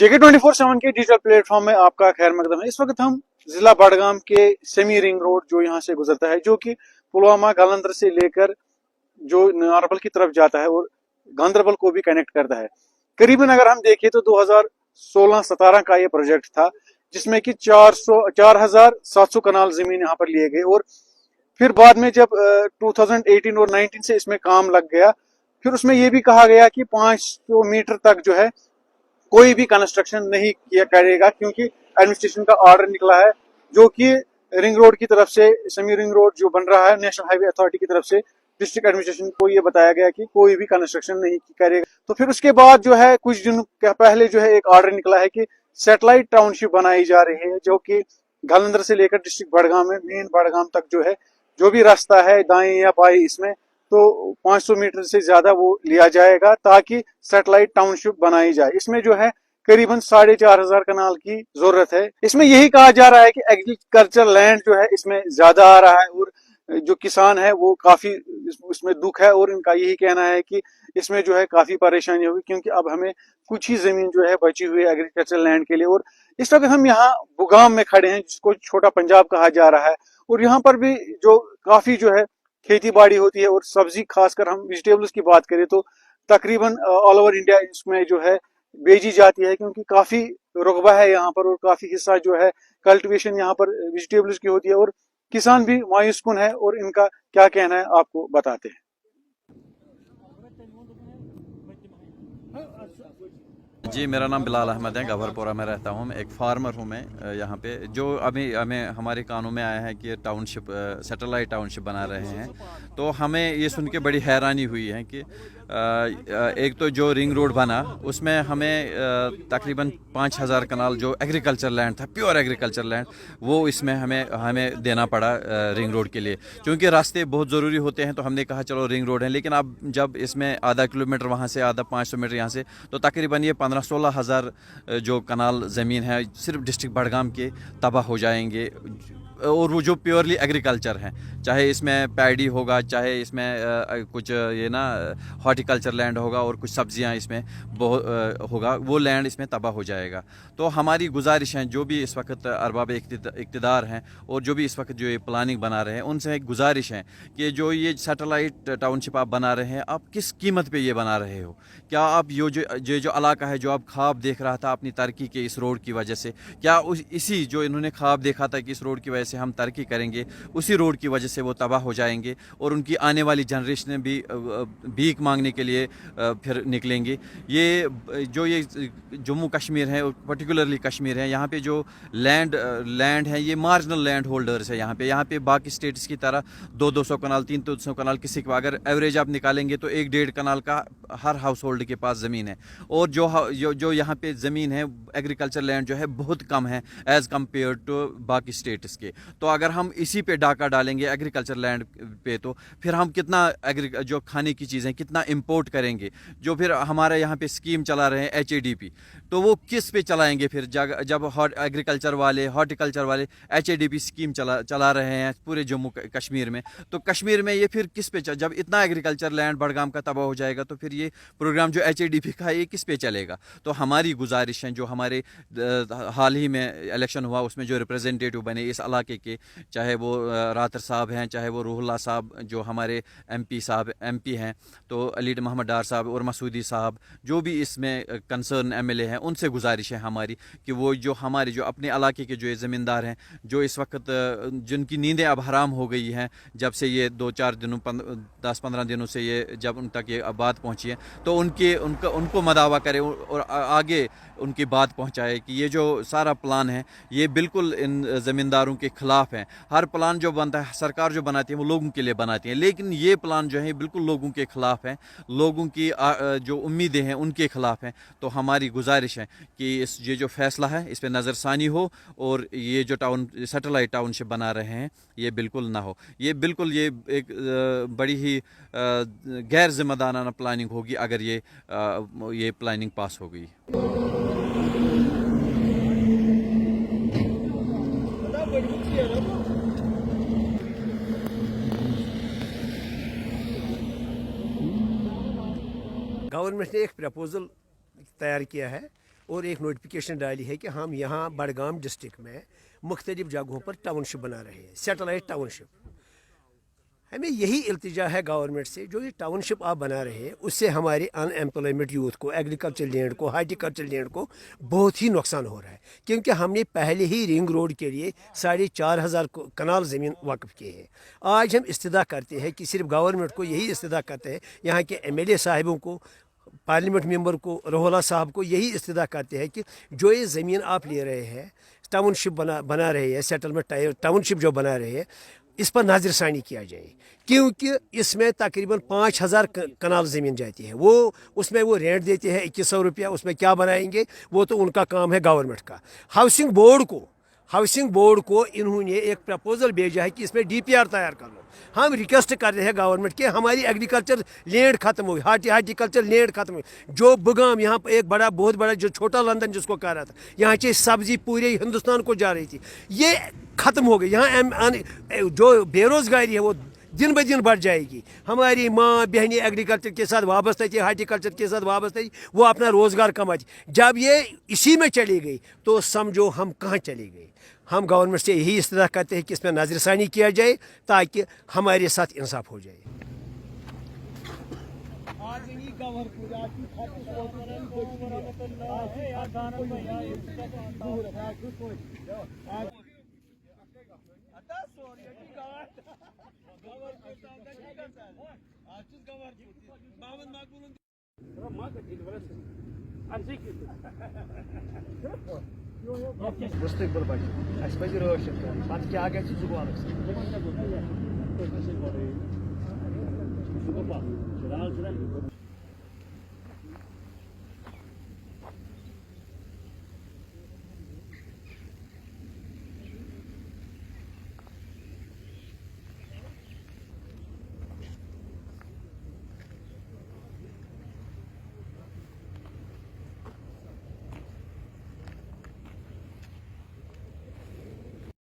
JK24/7 के digital platform में आपका खैर मकदम है। इस वक्त हम जिला बडगाम के सेमी रिंग रोड जो यहाँ से गुजरता है, जो कि पुलवामा गालंदर से लेकर जो नारबल की तरफ जाता है और गांधरबल को भी कनेक्ट करता है। करीबन अगर हम देखें तो 2016-17 का ये प्रोजेक्ट था, जिसमें कि 4700 कनाल जमीन यहाँ पर लिए गए। और फिर बाद में जब 2018 और 19 से इसमें काम लग गया, फिर उसमें ये भी कहा गया कि 500 मीटर तक जो है कोई भी कंस्ट्रक्शन नहीं किया करेगा, क्योंकि एडमिनिस्ट्रेशन का ऑर्डर निकला है, जो कि रिंग रोड की तरफ से, सेमी रिंग रोड जो बन रहा है नेशनल हाईवे अथॉरिटी की तरफ से, डिस्ट्रिक्ट एडमिनिस्ट्रेशन को ये बताया गया कि कोई भी कंस्ट्रक्शन नहीं करेगा। तो फिर उसके बाद जो है कुछ दिन पहले जो है एक ऑर्डर निकला है कि सैटेलाइट टाउनशिप बनाई जा रही है, जो कि गालंदर से लेकर डिस्ट्रिक्ट बडगाम में मेन बडगाम तक जो है, जो भी रास्ता है दाएं या बाएं, इसमें तो 500 मीटर से ज्यादा वो लिया जाएगा ताकि सैटेलाइट टाउनशिप बनाई जाए। इसमें जो है करीबन 4500 कनाल की जरूरत है। इसमें यही कहा जा रहा है कि एग्रीकल्चर लैंड जो है इसमें ज्यादा आ रहा है और जो किसान है वो काफी इसमें दुख है, और इनका यही कहना है कि इसमें जो है काफी परेशानी होगी, क्योंकि अब हमें कुछ ही जमीन जो है बची हुई है एग्रीकल्चर लैंड के लिए। और इस वक्त हम यहाँ बुगाम में खड़े हैं, जिसको छोटा पंजाब कहा जा रहा है, और यहाँ पर भी जो काफी जो है खेती बाड़ी होती है और सब्जी, खासकर हम वेजिटेबल्स की बात करें तो तकरीबन ऑल ओवर इंडिया इसमें जो है बेची जाती है, क्योंकि काफी रकबा है यहाँ पर और काफी हिस्सा जो है कल्टीवेशन यहाँ पर वेजिटेबल्स की होती है। और किसान भी मायूस कुन है, और इनका क्या कहना है आपको बताते हैं। जी, मेरा नाम बिलाल अहमद है, गवरपुरा में रहता हूँ। मैं एक फार्मर हूँ। मैं यहाँ पे जो अभी हमें हमारे कानों में आया है कि टाउनशिप, सैटेलाइट टाउनशिप बना रहे हैं, तो हमें ये सुन के बड़ी हैरानी हुई है कि एक तो जो रिंग रोड बना उसमें हमें तकरीबन 5000 कनाल जो एग्रीकल्चर लैंड था, प्योर एग्रीकल्चर लैंड, वो इसमें हमें देना पड़ा रिंग रोड के लिए, क्योंकि रास्ते बहुत ज़रूरी होते हैं। तो हमने कहा चलो रिंग रोड है, लेकिन अब जब इसमें आधा किलोमीटर वहाँ से, आधा 500 मीटर यहाँ से, तो तकरीबन ये 15-16 हज़ार जो कनाल ज़मीन है सिर्फ डिस्ट्रिक्ट बडगाम के तबाह हो जाएंगे। और वो जो प्योरली एग्रीकल्चर हैं, चाहे इसमें पैडी होगा, चाहे इसमें कुछ ये ना हॉर्टिकल्चर लैंड होगा और कुछ सब्जियां इसमें होगा, वो लैंड इसमें तबाह हो जाएगा। तो हमारी गुजारिश है, जो भी इस वक्त अरबाब इक़्तिदार हैं और जो भी इस वक्त जो ये प्लानिंग बना रहे हैं, उनसे एक गुजारिश है कि जो ये सैटेलाइट टाउनशिप आप बना रहे हैं, आप किस कीमत पर ये बना रहे हो? क्या आप जो इलाका है, जो आप ख्वाब देख रहा था अपनी तरक्की के इस रोड की वजह से, क्या इसी जो इन्होंने ख्वाब देखा था कि इस रोड की वजह से हम तरक्की करेंगे, उसी रोड की वजह से वो तबाह हो जाएंगे और उनकी आने वाली जनरेशन भी भीख मांगने के लिए फिर निकलेंगे। ये जो ये जम्मू कश्मीर है, पर्टिकुलरली कश्मीर है, यहाँ पे जो लैंड है, ये मार्जिनल लैंड होल्डर्स है। यहाँ पे बाकी स्टेट्स की तरह 200 कनाल, 300 कनाल, किसी को अगर एवरेज आप निकालेंगे तो 1-1.5 कनाल का हर हाउस होल्ड के पास ज़मीन है। और जो यहाँ पे ज़मीन है, एग्रीकल्चर लैंड जो है, बहुत कम है एज़ कम्पेयर टू बाकी स्टेट्स के। तो अगर हम इसी पे डाका डालेंगे एग्रीकल्चर लैंड पे, तो फिर हम कितना जो खाने की चीज़ें कितना इंपोर्ट करेंगे। जो फिर हमारे यहाँ पे स्कीम चला रहे हैं HADP, तो वो किस पे चलाएंगे फिर? जब एग्रीकल्चर वाले, हॉर्टिकल्चर वाले HADP स्कीम चला रहे हैं पूरे जम्मू कश्मीर में, तो कश्मीर में ये फिर किस पे जब इतना एग्रीकल्चर लैंड बडगाम का तबाह हो जाएगा, तो फिर ये प्रोग्राम जो HADP का है, ये किस पे चलेगा? तो हमारी गुजारिश है, जो हमारे हाल ही में इलेक्शन हुआ उसमें जो रिप्रेजेंटेटिव बने इस इलाके के, चाहे वो रातर साहब हैं, चाहे वो रूहुल्लाह साहब जो हमारे MP हैं, तो अली मोहम्मद डार साहब और मसूदी साहब, जो भी इसमें कंसर्न MLA हैं, उनसे गुजारिश है हमारी कि वो जो हमारे जो अपने इलाके के जो ज़मींदार हैं, जो इस वक्त जिनकी नींदें अब हराम हो गई हैं, जब से ये 2-4 दिनों 10-15 दिनों से ये जब उन तक ये बात पहुँची है, तो उनको मदावा करे और आगे उनकी बात पहुँचाए कि ये जो सारा प्लान है, ये बिल्कुल इन ज़मींदारों के खिलाफ है। हर प्लान जो बनता है, सरकार जो बनाती है, वो लोगों के लिए बनाती है, लेकिन ये प्लान जो है बिल्कुल लोगों के खिलाफ है, लोगों की जो उम्मीदें हैं उनके खिलाफ हैं। तो हमारी गुजारिश है कि ये जो फैसला है, इस पर नज़रसानी हो और ये जो सैटेलाइट टाउनशिप बना रहे हैं, ये बिल्कुल ना हो। ये बिल्कुल ये एक बड़ी ही गैर जिम्मेदाराना प्लानिंग होगी अगर ये प्लानिंग पास हो गई। गवर्नमेंट ने एक प्रपोजल तैयार किया है और एक नोटिफिकेशन डाली है कि हम यहाँ बडगाम डिस्ट्रिक्ट में मुख्तलिफ जगहों पर टाउनशिप बना रहे हैं, सैटेलाइट टाउनशिप। हमें यही इल्तिजा है गवर्नमेंट से, जो ये टाउनशिप आप बना रहे हैं उससे हमारे अनएम्प्लॉयमेंट यूथ को, एग्रीकल्चर लैंड को, हार्टिकल्चर लैंड को बहुत ही नुकसान हो रहा है, क्योंकि हमने पहले ही रिंग रोड के लिए 4,500 कनाल ज़मीन वक्फ की है। आज हम इस्तदा करते हैं कि सिर्फ गवर्नमेंट को यही इस्तदा करते हैं, यहाँ के MLA साहिबों को, पार्लियामेंट मेंबर को, रोहला साहब को यही इस्तदा करते हैं कि जो ये ज़मीन आप ले रहे हैं, टाउनशिप बना रहे हैं, सेटलमेंट टाउनशिप जो बना रहे हैं, इस पर नाज़रसानी किया जाए, क्योंकि इसमें तकरीबन 5,000 कनाल ज़मीन जाती है। वो उसमें वो रेंट देते हैं 2100 रुपया, उसमें क्या बनाएंगे वो तो उनका काम है गवर्नमेंट का। हाउसिंग बोर्ड को इन्होंने एक प्रपोजल भेजा है कि इसमें DPR तैयार कर लो। हम रिक्वेस्ट कर रहे हैं गवर्नमेंट के, हमारी एग्रीकल्चर लैंड खत्म हो गई, हार्टिकल्चर लैंड खत्म हो गई। जो बुगाम यहाँ पर एक बहुत बड़ा जो छोटा लंदन जिसको कह रहा था, यहाँ से सब्जी पूरे हिंदुस्तान को जा रही थी, ये खत्म हो गई। यहाँ जो बेरोजगारी है वो दिन ब दिन बढ़ जाएगी। हमारी माँ बहनें एग्रीकल्चर के साथ वाबस्ता थी, हार्टिकल्चर के साथ वाबस्ता थी, वो अपना रोज़गार कमाती। जब ये इसी में चली गई तो समझो हम कहाँ चले गए। हम गवर्नमेंट से यही इस्तदा करते हैं कि इसमें नज़रसानी किया जाए ताकि हमारे साथ इंसाफ हो जाए। मुस्तकबिल बचे अस पज रोशन कर पत क्या गए जुबानस